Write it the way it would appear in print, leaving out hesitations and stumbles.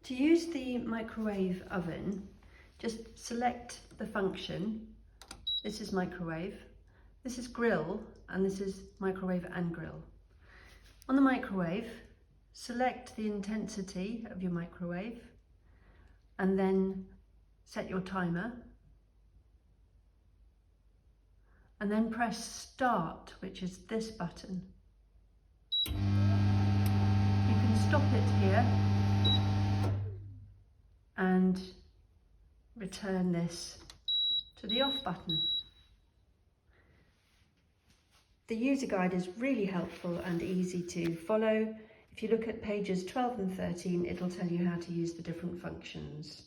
To use the microwave oven, just select the function. This is microwave, this is grill, and this is microwave and grill. On the microwave, select the intensity of your microwave and then set your timer. And then press start, which is this button. You can stop it here and return this to the off button. The user guide is really helpful and easy to follow. If you look at pages 12 and 13, it'll tell you how to use the different functions.